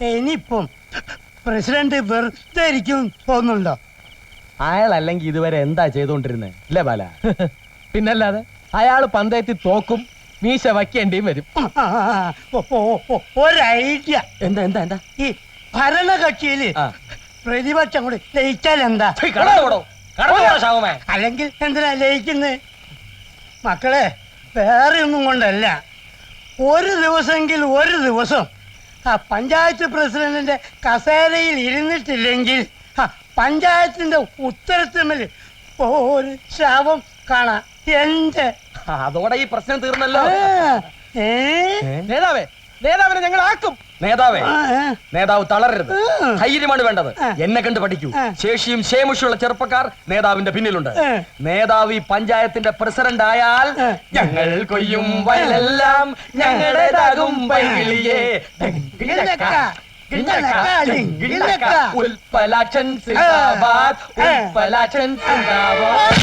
ഇനിയിപ്പം പ്രസിഡന്റ് വെറുതെ ഇരിക്കും തോന്നുന്നുണ്ടോ? അയാളല്ലെങ്കിൽ ഇതുവരെ എന്താ ചെയ്തോണ്ടിരുന്നേ അല്ലേ ബാല? പിന്നല്ലാതെ അയാള് പന്തയത്തിൽ തോക്കും, മീശ വയ്ക്കേണ്ടിയും വരും. ഒരു ഐഡിയ. എന്താ എന്താ എന്താ? ഈ ഭരണകക്ഷിയില് പ്രതിപക്ഷം കൂടി ലയിച്ചാൽ എന്താ? അല്ലെങ്കിൽ എന്തിനാ ലയിക്കുന്നത്? മക്കളെ, വേറെ ഒന്നും കൊണ്ടല്ല. ഒരു ദിവസം ആ പഞ്ചായത്ത് പ്രസിഡന്റിന്റെ കസേരയിൽ ഇരുന്നിട്ടില്ലെങ്കിൽ പഞ്ചായത്തിന്റെ ഉത്തരത്തിന്മേൽ ഒരു ശാപം കാണാം. എന്റെ അതോടെ ഈ പ്രശ്നം തീർന്നല്ലോ. നേതാവിനെ ഞങ്ങൾ ആക്കും. നേതാവ് തളരരുത്, ധൈര്യമാണ് വേണ്ടത്. എന്നെ കണ്ട് പഠിക്കൂ. ശേഷിയും ശേമുഷിയുള്ള ചെറുപ്പക്കാർ നേതാവിന്റെ പിന്നിലുണ്ട്. നേതാവ് ഈ പഞ്ചായത്തിന്റെ പ്രസിഡന്റ് ആയാൽ ഞങ്ങൾ കൊയ്യും വയലെല്ലാം ഞങ്ങളുടേതാകും പൈകിളിയേ. ഉൽപ്പലാക്ഷൻ സിന്ദാബാദ്, ഉൽപ്പലാക്ഷൻ സിന്ദാബാദ്.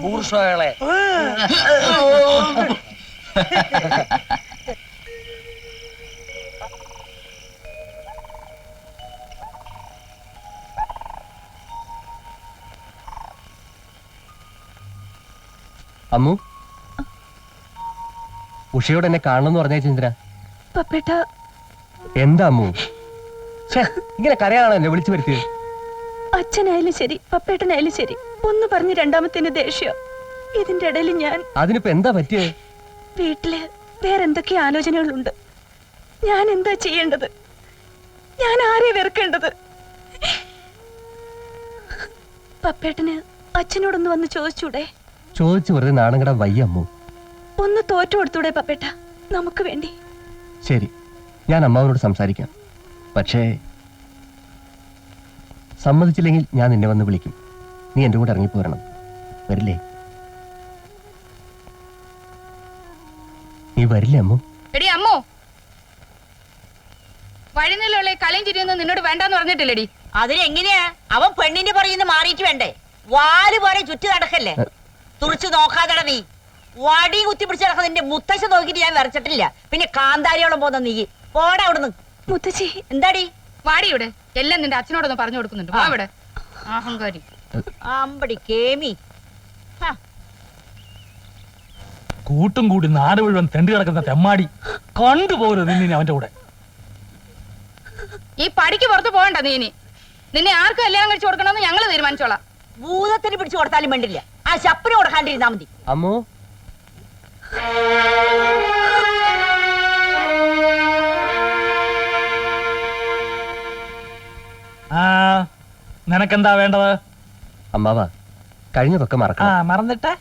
ബൂർഷോകളെ അമ്മു, ഉഷയോട് എന്നെ കാണണമെന്ന് പറഞ്ഞേ ചന്ദ്ര. എന്താ അമ്മു ഇങ്ങനെ കരയാണോ എന്നെ വിളിച്ചു വരുത്തിയത്? അച്ഛനായാലും ശരി, പപ്പേട്ടനായാലും ശരി, ഒന്ന് പറഞ്ഞ് രണ്ടാമത്തേന് ദേഷ്യം. ഇതിന്റെ ഇടയിൽ ഞാൻ അതിനിപ്പോ എന്താ പറ്റിയത്? വീട്ടില് വേറെന്തൊക്കെ ആലോചനകളുണ്ട്. ഞാൻ എന്താ ചെയ്യേണ്ടത്? ഞാൻ ആരെ വെറുക്കേണ്ടത്? പപ്പേട്ടന് അച്ഛനോടൊന്ന് വന്ന് ചോദിച്ചൂടെ? ചോദിച്ചു വെറുതെ നാണങ്ങട വയ്യ അമ്മു. ഒന്ന് തോറ്റു കൊടുത്തൂടെ പപ്പേട്ട, നമുക്ക് വേണ്ടി? ശരി, ഞാൻ അമ്മാവനോട് സംസാരിക്കാം. പക്ഷേ സമ്മതിച്ചില്ലെങ്കിൽ ഞാൻ നിന്നെ വന്ന് വിളിക്കും. നീ എന്റെ കൂടെ ഇറങ്ങിപ്പോരണം. വരില്ലേ? നീ വരില്ലേ അമ്മു? എടി അമ്മോ, വഴിനിലുള്ള കളിയും ചിരിയൊന്നും നിന്നോട് വേണ്ടെന്ന് പറഞ്ഞിട്ടില്ലടി. അതിനെങ്ങനെയാ? അവൻ പെണ്ണിന്റെ പറയുന്ന മാറിയിട്ട് വേണ്ടേ? വാല് പോലെ ചുറ്റി നടക്കല്ലേ? തുറച്ചു നോക്കാതട നീ. വടി കുത്തി പിടിച്ച് നടക്കുന്ന നിന്റെ മുത്തശ്ശ നോക്കിട്ട് ഞാൻ വരച്ചിട്ടില്ല. പിന്നെ കാന്താരിയോളം പോന്ന നീ പോടാ അവിടുന്ന്. മുത്തശ്ശി എന്താടി? വാടിയുടെ എല്ലാം നിന്റെ അച്ഛനോടൊന്ന് പറഞ്ഞു കൊടുക്കുന്നുണ്ട്. അവിടെ അഹങ്കാരി അമ്പടി കേമി. കൂട്ടും കൂടി നാട് മുഴുവൻ തെണ്ടി കിടക്കുന്ന തെമ്മാടി കണ്ടുപോകരുത് നിന്നെ അവന്റെ കൂടെ. ഈ പടിക്ക് പുറത്ത് പോകണ്ട നീ. ഇനി നിന്നെ ആർക്ക് കല്യാണം കഴിച്ചു കൊടുക്കണമെന്ന് ഞങ്ങള് തീരുമാനിച്ചോളാം. ഭൂതത്തിന് പിടിച്ചു കൊടുത്താലും വേണ്ടില്ല, ആ ശപ്പിന് കൊടുക്കാണ്ടിരുന്നാ മതി. അമ്മോ, ആ നിനക്കെന്താ വേണ്ടത്? അമ്മാവ കഴിഞ്ഞതൊക്കെ ആ മറക്കണം. മറന്നിട്ടെ.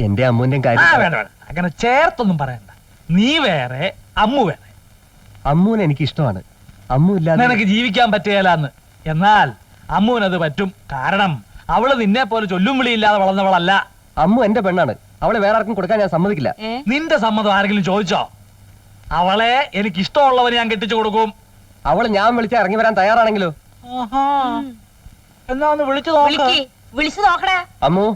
എന്റെ അമ്മൂന്റെ ആ കാര്യം വേണ്ട വേണ്ട, അങ്ങനെ ചേർത്തൊന്നും പറയണ്ട. നീ വേറെ, അമ്മു വേറെ. അമ്മൂനെ എനിക്ക് ഇഷ്ടമാണ്. അമ്മു ഇല്ലാതെ നിനക്ക് ജീവിക്കാൻ പറ്റുകയില്ലെന്ന്. എന്നാൽ അമ്മുവിനത് പറ്റും. കാരണം അവള് നിന്നെ പോലെ ചൊല്ലും വിളിയില്ലാതെ വളർന്നവളല്ല. അമ്മു എന്റെ പെണ്ണാണ്. അവളെ വേറെ ആർക്കും കൊടുക്കാൻ ഞാൻ സമ്മതിക്കില്ല. നിന്റെ സമ്മതം ആരെങ്കിലും ചോദിച്ചോ? അവളെ എനിക്ക് ഇഷ്ടമുള്ളവന് ഞാൻ കെട്ടിച്ചു കൊടുക്കും. അവള് ഞാൻ വിളിച്ചാൽ ഇറങ്ങി വരാൻ തയ്യാറാണെങ്കിലോ? എന്നാ ഒന്ന് വിളിച്ചു നോക്ക്. വിളിച്ചു നോക്കടാ. അമ്മു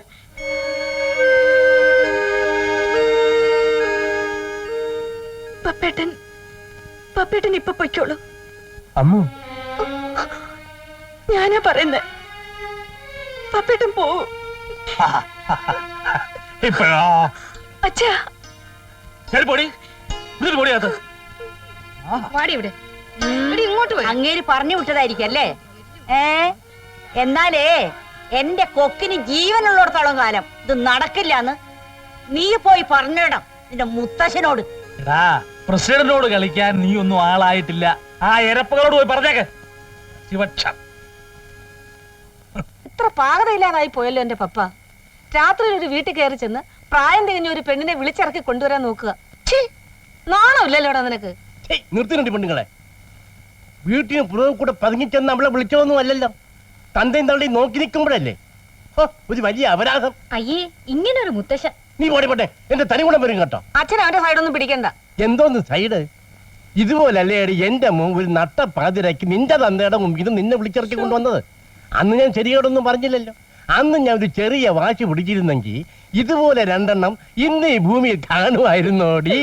പപ്പേട്ടൻ ഇപ്പൊ പൊയ്ക്കോളൂ. അമ്മു ഞാനാ പറയുന്നേ. പപ്പേട്ടൻ പോവും. ഇപ്പഴോ? അച്ഛാ ശരി പൊടി, ഇതിൽ പൊടിയാത്ത. വാടി ഇവിടെ. എടി, ഇങ്ങോട്ട് പോയി. അങ്ങേര് പറഞ്ഞു വിട്ടതായിരിക്കും അല്ലേ? എന്നാലേ എന്റെ കൊക്കിന് ജീവനുള്ളിടത്തോളം കാലം ഇത് നടക്കില്ലാന്ന് നീ പോയി പറഞ്ഞിടണം നിന്റെ മുത്തശ്ശനോട്. എടാ, പ്രസിഡന്റിനോട് കളിക്കാൻ നീ ഒന്നും ആളായിട്ടില്ല. ആ എരപ്പകളോട് പോയി പറഞ്ഞേക്ക്. ശിവക്ഷം. ഇത്ര പാകതയില്ലാതായി പോയല്ലോ എന്റെ പപ്പ. രാത്രി ഒരു വീട്ടിൽ കയറി ചെന്ന് പ്രായം തികഞ്ഞ ഒരു പെണ്ണിനെ വിളിച്ചിറക്കി കൊണ്ടുവരാൻ നോക്കുക. നാണമില്ലല്ലോടാ നിനക്ക്. നിർത്തിനുണ്ട് പെണ്ണുങ്ങളെ. വീട്ടിന് പുറകെ കൂടെ പതുങ്ങിച്ചെന്ന് നമ്മളെ വിളിച്ചോന്നും അല്ലല്ലോ. തന്തയും തള്ളയും നോക്കി നിൽക്കുമ്പോഴല്ലേ ഒരു വലിയ അപരാധം. അയ്യേ, ഇങ്ങനെ ഒരു മുത്തശ്ശൻ. നീ പോട്ടെ, എന്റെ തനി ഗുണം വരും കേട്ടോ. അച്ഛൻ അവന്റെ സൈഡൊന്നും പിടിക്കണ്ട. എന്തോന്ന് സൈഡ്? ഇതുപോലല്ലേ എന്റെ മുമ്പ് ഒരു നട്ട പാതിരാക്കി നിന്റെ തന്തയുടെ മുമ്പിൽ ഇത് നിന്നെ വിളിച്ചിറക്കി കൊണ്ടുവന്നത്. അന്ന് ഞാൻ ശരിയോടൊന്നും പറഞ്ഞില്ലല്ലോ. അന്ന് ഞാൻ ഒരു ചെറിയ വാശി പിടിച്ചിരുന്നെങ്കിൽ ഇതുപോലെ രണ്ടെണ്ണം ഇന്ന് ഈ ഭൂമിയിൽ കാണുമായിരുന്നോടി.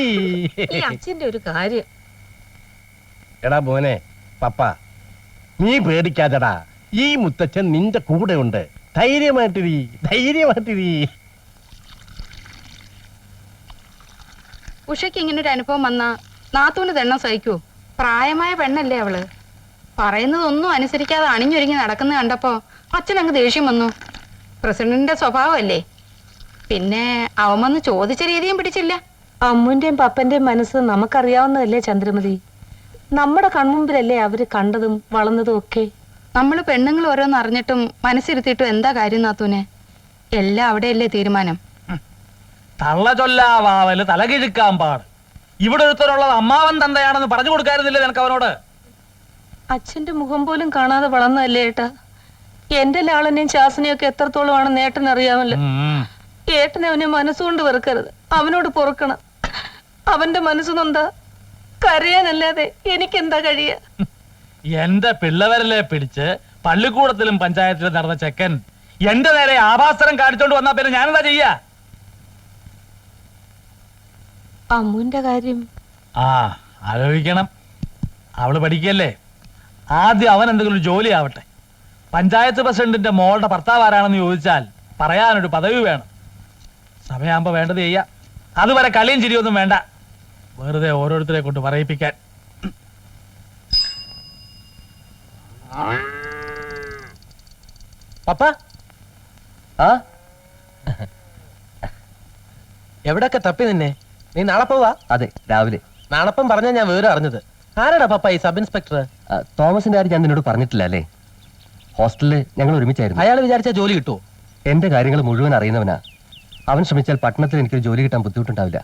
ഈ അച്ഛന്റെ ഒരു കാര്യം. എടാ മോനെ, പപ്പ നീ പേടിക്കാതെടാ. ഈ മുത്തച്ഛൻ നിന്റെ കൂടെ ഉണ്ട്. ധൈര്യമായിട്ടിരി. ഉഷയ്ക്ക് ഇങ്ങനെ ഒരു അനുഭവം വന്നാ നാത്തൂന് തെണ്ണം സഹിക്കൂ? പ്രായമായ പെണ്ണല്ലേ അവള്. പറയുന്നതൊന്നും അനുസരിക്കാതെ അണിഞ്ഞൊരുങ്ങി നടക്കുന്ന കണ്ടപ്പോ അച്ഛനങ്ങ് ദേഷ്യം വന്നു. പ്രസിഡന്റിന്റെ സ്വഭാവമല്ലേ. പിന്നെ അവൻ വന്ന് ചോദിച്ച രീതിയും പിടിച്ചില്ല. അമ്മുന്റെയും പപ്പന്റെയും മനസ്സ് നമുക്കറിയാവുന്നതല്ലേ ചന്ദ്രമതി. നമ്മുടെ കൺമുമ്പിലല്ലേ അവര് കണ്ടതും വളർന്നതും ഒക്കെ. നമ്മള് പെണ്ണുങ്ങൾ ഓരോന്ന് അറിഞ്ഞിട്ടും മനസ്സിരുത്തിയിട്ടും എന്താ കാര്യം നാത്തൂനെ? എല്ലാം അവിടെയല്ലേ തീരുമാനം. തള്ള ചൊല്ലാവാവല് തലകിഴുക്കാൻ പാട്. ഇവിടെ ഒരുത്തരുള്ളത് അമ്മാവൻ തന്തയാണെന്ന് പറഞ്ഞു കൊടുക്കാറുന്നില്ലേ നിനക്ക് അവനോട്? അച്ഛന്റെ മുഖം പോലും കാണാതെ വളർന്നതല്ലേ ഏട്ടാ. എന്റെ ലാളനെയും ശാസനയും ഒക്കെ എത്രത്തോളമാണെന്ന് ഏട്ടൻ അറിയാമല്ലോ. ഏട്ടനെ അവനെ മനസ്സുകൊണ്ട് വെറുക്കരുത്. അവനോട് പൊറുക്കണം. അവന്റെ മനസ്സുനൊന്താ കരയാനല്ലാതെ എനിക്കെന്താ കഴിയ? എന്റെ പിള്ളവരലെ പിടിച്ച് പള്ളിക്കൂടത്തിലും പഞ്ചായത്തിലും നടന്ന ചെക്കൻ എന്റെ നേരെ ആഭാസരം കാണിച്ചോണ്ട് വന്നാ പിന്നെ ഞാനെന്താ ചെയ്യാ? അമ്മുന്റെ കാര്യം ആലോചിക്കണം. അവള് പഠിക്കല്ലേ. ആദ്യം അവൻ എന്തെങ്കിലും ജോലി ആവട്ടെ. പഞ്ചായത്ത് പ്രസിഡന്റിന്റെ മോളുടെ ഭർത്താവ് ആരാണെന്ന് ചോദിച്ചാൽ പറയാനൊരു പദവി വേണം. സമയമാകുമ്പോ വേണ്ടത് ചെയ്യാം. അതുവരെ കളിയും ചിരിയൊന്നും വേണ്ട. വെറുതെ ഓരോരുത്തരെ കൊണ്ട് പറയിപ്പിക്കാൻ. പപ്പ എവിടൊക്കെ തപ്പി നിന്നെ? നീ നാളെ പോവാ? അതെ, രാവിലെ. നാളപ്പം പറഞ്ഞാ ഞാൻ വിവരം അറിഞ്ഞത്. ആരാടാ പപ്പ ഈ സബ് ഇൻസ്പെക്ടർ? തോമസിന്റെ കാര്യം ഞാൻ നിന്നോട് പറഞ്ഞിട്ടില്ല അല്ലേ? ഹോസ്റ്റലില് ഞങ്ങൾ ഒരുമിച്ചായിരുന്നു. അയാൾ വിചാരിച്ചാ ജോലി കിട്ടുമോ? എന്റെ കാര്യങ്ങൾ മുഴുവൻ അറിയുന്നവനാ. അവൻ ശ്രമിച്ചാൽ പട്ടണത്തിൽ എനിക്കൊരു ജോലി കിട്ടാൻ ബുദ്ധിമുട്ടുണ്ടാവില്ല.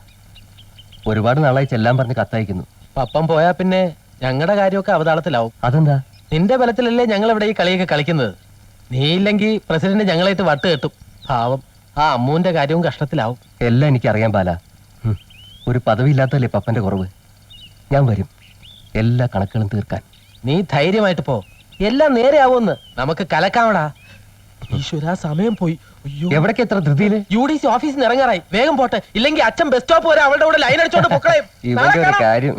ഒരുപാട് നാളായി ചെല്ലാൻ പറഞ്ഞ് കത്തയക്കുന്നു. പപ്പം പോയാ പിന്നെ ഞങ്ങളുടെ കാര്യമൊക്കെ അവതാളത്തിലാവും. അതെന്താ? നിന്റെ ബലത്തിലല്ലേ ഞങ്ങൾ ഇവിടെ ഈ കളിയൊക്കെ കളിക്കുന്നത്. നീ ഇല്ലെങ്കിൽ പ്രസിഡന്റ് ഞങ്ങളായിട്ട് വട്ട് കെട്ടും. പാവം ആ അമ്മൂന്റെ കാര്യവും കഷ്ടത്തിലാവും. എല്ലാം എനിക്കറിയാൻ പാല. ഒരു പദവി ഇല്ലാത്തല്ലേ പപ്പന്റെ കുറവ്. ഞാൻ വരും എല്ലാ കണക്കുകളും തീർക്കാൻ. നീ ധൈര്യമായിട്ട് പോ. എല്ലാം നേരെ ആവുമെന്ന് നമുക്ക് കലക്കാവടാ. ഈശ്വരാ, സമയം പോയി. എവിടേക്ക് എത്ര ധൃതിയില്? UDC ഓഫീസിൽ നിന്ന് ഇറങ്ങാറായി. വേഗം പോട്ടെ, ഇല്ലെങ്കിൽ അച്ഛൻ ബസ് സ്റ്റോപ്പ് വരെ അവളുടെ കൂടെ ലൈൻ അടിച്ചോണ്ട് പൊക്കളയും. ഇവന്റെ ഒരു കാര്യം.